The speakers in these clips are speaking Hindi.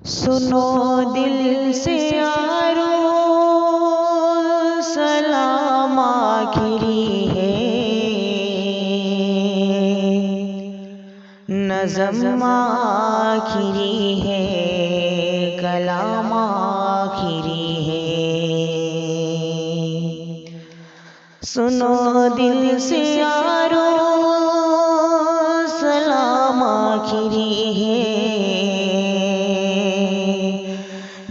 सुनो दिल से यारो सलाम आखिरी है, नज़म आखिरी है, कलाम आखिरी है। सुनो दिल से यारो सलाम आखिरी है,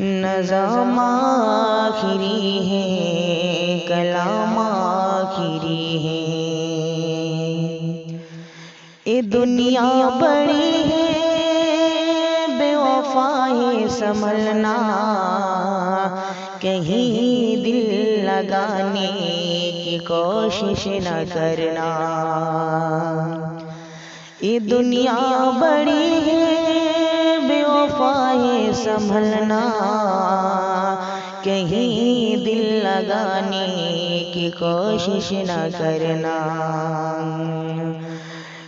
नज़म आखिरी है, कलाम आखिरी है। ये दुनिया बड़ी है बेवफा है संभलना, कहीं दिल लगाने की कोशिश न करना। ये दुनिया बड़ी है बेवफा है संभलना, कहीं दिल लगाने की कोशिश न करना।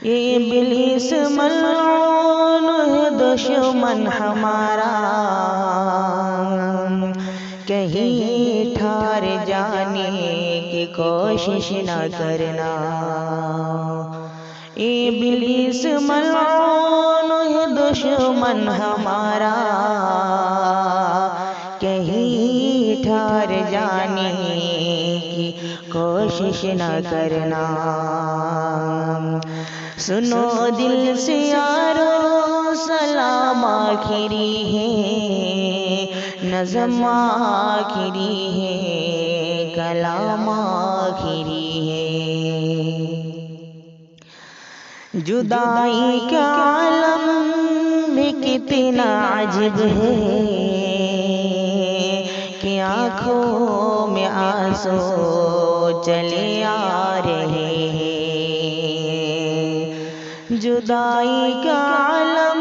ये इब्लीस मल्ऊन है दुश्मन हमारा, कहीं ठहर जाने की कोशिश न करना। ये इब्लीस मल्ऊन है दुश्मन हमारा, कहीं ठहर जाने की कोशिश न करना। सुनो दिल से यारो सलाम आखिरी है, नज़म आखिरी है, कलाम आखिरी है। जुदाई का आलम भी कितना अजीब है कि आँखों में आंसू चले आ रहे हैं। जुदाई का आलम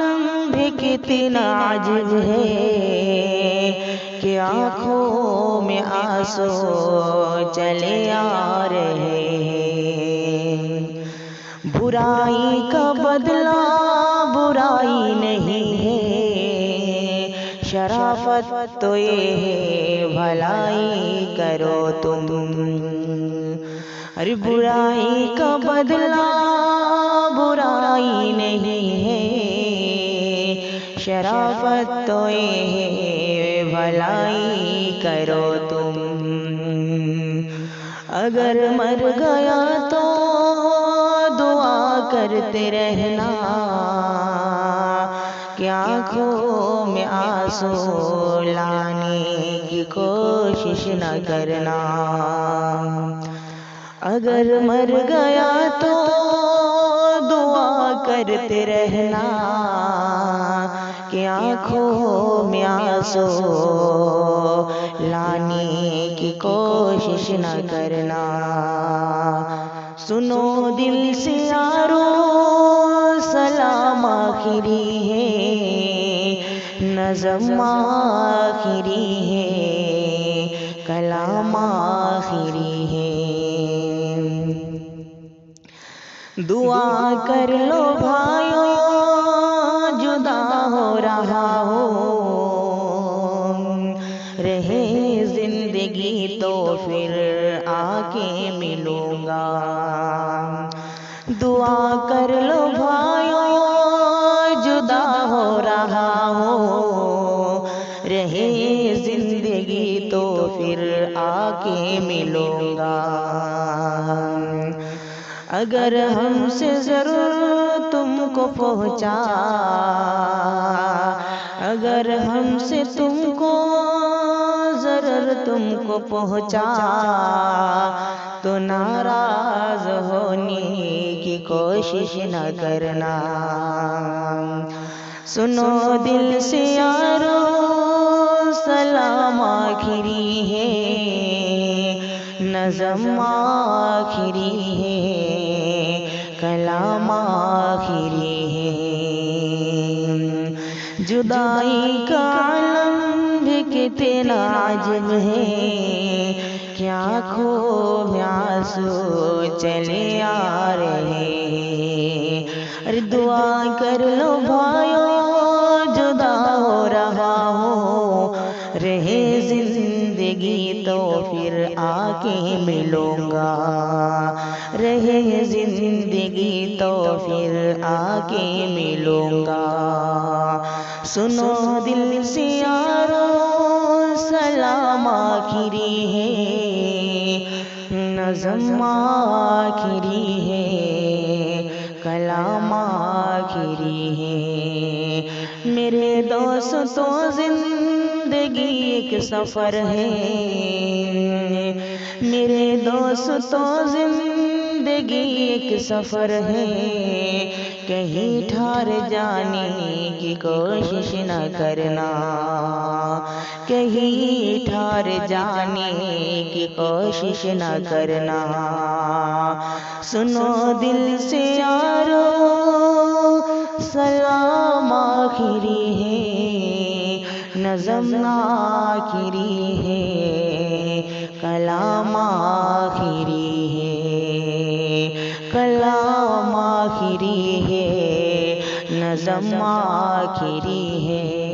भी कितना अजीब है कि आँखों में आंसू चले आ रहे हैं। बुराई का बदला बुराई नहीं है, शराफत तो ये है भलाई करो तुम। अरे बुराई का बदला बुराई नहीं है, शराफत तो ये है भलाई करो तुम। अगर मर गया तो दुआ करते रहना, कि आँखों में आंसू लाने की कोशिश न करना। अगर मर गया तो दुआ करते रहना, कि आँखों में आंसू लाने की कोशिश न करना। सुनो दिल से यारो सलाम आखिरी है, नज़म आखिरी है, कलाम आखिरी है। दुआ कर लो भाइयों जुदा हो रहा हो, रहे जिंदगी तो फिर आके मिलूंगा। दुआ कर लो भाइयों जुदा हो रहा हो, रहे जिंदगी तो फिर आके मिलूंगा। अगर हमसे ज़रूर तुमको पहुँचा, अगर हमसे तुमको ज़रूर तुमको पहुँचा, तो नाराज़ होने की कोशिश न करना। सुनो दिल से यारो सलाम आखिरी है, नज़म आखिरी है, कलाम आखिरी है। जुदाई का आलम भी कितना अजीब है कि आँखों में आंसू चले आ रहे हैं। अरे दुआ कर लो भाइयों जुदा हो रहा रहे जिंदगी तो फिर आके मिलूंगा, रहे जिंदगी तो फिर आके मिलूंगा। सुनो दिल से यारो सलाम आखिरी है, नज़्म आखिरी है, कलाम आखिरी है। मेरे दोस्तों जिंदगी एक सफ़र है, मेरे दोस्तों जिंदगी एक सफ़र है। कहीं ठहर जाने की कोशिश न करना, कहीं ठहर जाने की कोशिश न करना। सुनो दिल से यारो सलाम आखिरी है, नज़्म आखिरी है, कलाम आखिरी है, कलाम आखिरी है, नज़्म आखिरी है।